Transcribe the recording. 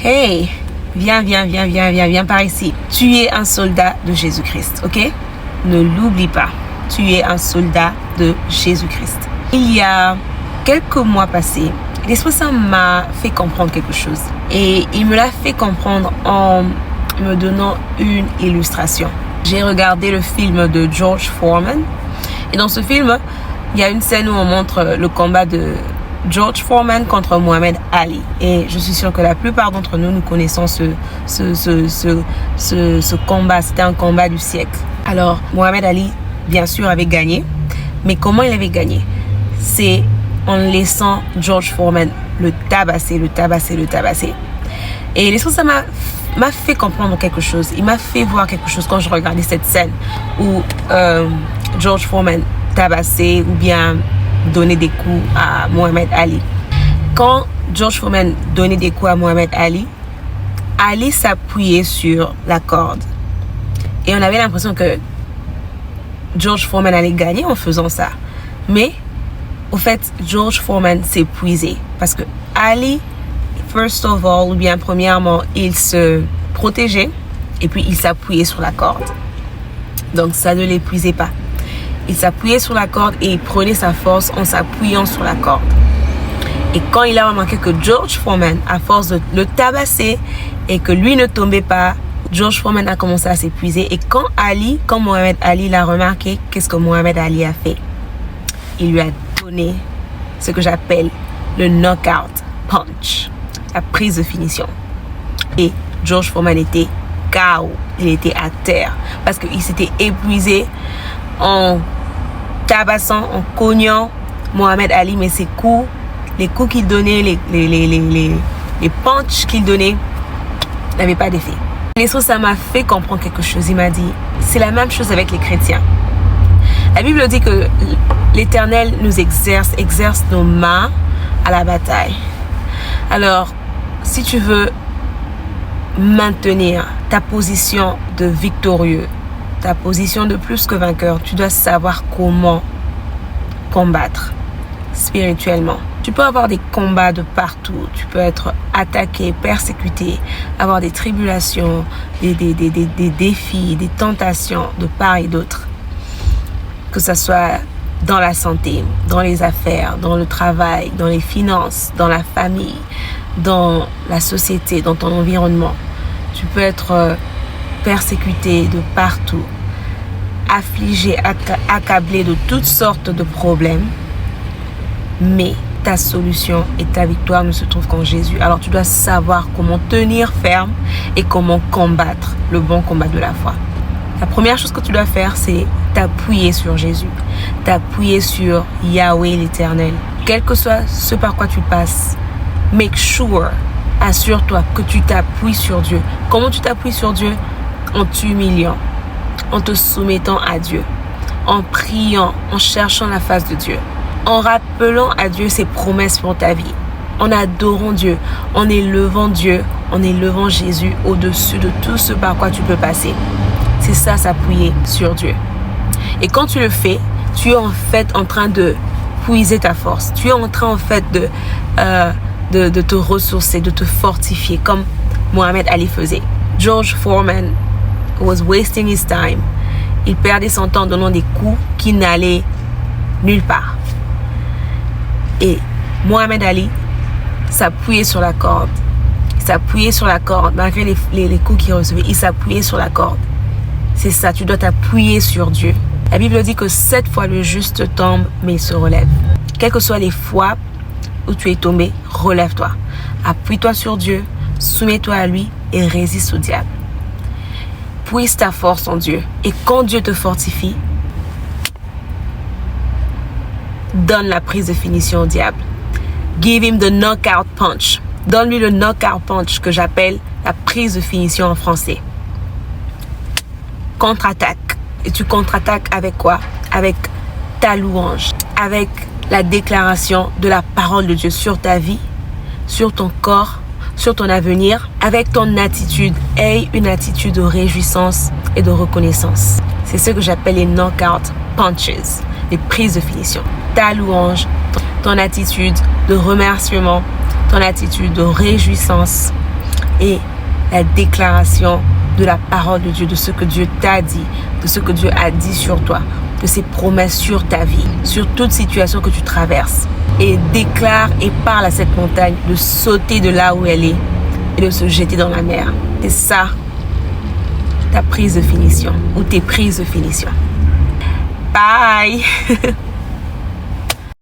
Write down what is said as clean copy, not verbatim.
Hey, viens par ici. Tu es un soldat de Jésus-Christ, ok? Ne l'oublie pas. Tu es un soldat de Jésus-Christ. Il y a quelques mois passés, l'Esprit Saint m'a fait comprendre quelque chose. Et il me l'a fait comprendre en me donnant une illustration. J'ai regardé le film de George Foreman. Et dans ce film, il y a une scène où on montre le combat de George Foreman contre Mohamed Ali. Et je suis sûre que la plupart d'entre nous connaissons ce combat. C'était un combat du siècle. Alors, Mohamed Ali, bien sûr, avait gagné. Mais comment il avait gagné? C'est en laissant George Foreman le tabasser. Et l'Esprit Saint m'a fait comprendre quelque chose. Il m'a fait voir quelque chose quand je regardais cette scène où George Foreman tabassait ou bien donnait des coups à Mohamed Ali. Quand George Foreman donnait des coups à Mohamed Ali, Ali s'appuyait sur la corde. Et on avait l'impression que George Foreman allait gagner en faisant ça. Mais, au fait, George Foreman s'épuisait. Parce que Ali, first of all, ou bien premièrement, il se protégeait et puis il s'appuyait sur la corde. Donc, ça ne l'épuisait pas. Il s'appuyait sur la corde et il prenait sa force en s'appuyant sur la corde. Et quand il a remarqué que George Foreman, à force de le tabasser et que lui ne tombait pas, George Foreman a commencé à s'épuiser. Et quand Mohamed Ali l'a remarqué, qu'est-ce que Mohamed Ali a fait? Il lui a donné ce que j'appelle le knockout punch, la prise de finition. Et George Foreman était KO, il était à terre parce qu'il s'était épuisé en tabassant, en cognant Mohamed Ali, mais ses coups, les coups qu'il donnait, les punches qu'il donnait n'avaient pas d'effet. L'Esprit Saint m'a fait comprendre quelque chose. Il m'a dit, c'est la même chose avec les chrétiens. La Bible dit que l'Éternel nous exerce nos mains à la bataille. Alors, si tu veux maintenir ta position de victorieux, ta position de plus que vainqueur, tu dois savoir comment combattre spirituellement. Tu peux avoir des combats de partout, tu peux être attaqué, persécuté, avoir des tribulations, des défis, des tentations de part et d'autre. Que ce soit dans la santé, dans les affaires, dans le travail, dans les finances, dans la famille, dans la société, dans ton environnement. Tu peux être persécuté de partout, affligé, accablé de toutes sortes de problèmes, mais ta solution et ta victoire ne se trouvent qu'en Jésus. Alors tu dois savoir comment tenir ferme et comment combattre le bon combat de la foi. La première chose que tu dois faire, c'est t'appuyer sur Jésus, t'appuyer sur Yahweh l'Éternel. Quel que soit ce par quoi tu passes, make sure, assure-toi que tu t'appuies sur Dieu. Comment tu t'appuies sur Dieu? En t'humiliant, en te soumettant à Dieu, en priant, en cherchant la face de Dieu, en rappelant à Dieu ses promesses pour ta vie, en adorant Dieu, en élevant Dieu, en élevant Jésus au-dessus de tout ce par quoi tu peux passer. C'est ça, s'appuyer sur Dieu. Et quand tu le fais, tu es en fait en train de puiser ta force. Tu es en train en fait de te ressourcer, de te fortifier comme Mohamed Ali faisait. George Foreman was wasting his time. Il perdait son temps en donnant des coups qui n'allaient nulle part. Et Mohamed Ali s'appuyait sur la corde. Il s'appuyait sur la corde malgré les coups qu'il recevait. Il s'appuyait sur la corde. C'est ça, tu dois t'appuyer sur Dieu. La Bible dit que 7 fois le juste tombe, mais il se relève. Quelles que soient les fois où tu es tombé, relève-toi. Appuie-toi sur Dieu, soumets-toi à lui et résiste au diable. Puise ta force en Dieu. Et quand Dieu te fortifie, donne la prise de finition au diable. Give him the knockout punch. Donne-lui le knockout punch que j'appelle la prise de finition en français. Contre-attaque. Et tu contre-attaques avec quoi? Avec ta louange. Avec la déclaration de la parole de Dieu sur ta vie, sur ton corps, sur ton avenir. Avec ton attitude. Aie une attitude de réjouissance et de reconnaissance. C'est ce que j'appelle les knockout punches. Les prises de finition. Ta louange, ton attitude de remerciement, ton attitude de réjouissance et la déclaration de la parole de Dieu, de ce que Dieu t'a dit, de ce que Dieu a dit sur toi, de ses promesses sur ta vie, sur toute situation que tu traverses. Et déclare et parle à cette montagne de sauter de là où elle est et de se jeter dans la mer. C'est ça, ta prise de finition ou tes prises de finition. Bye!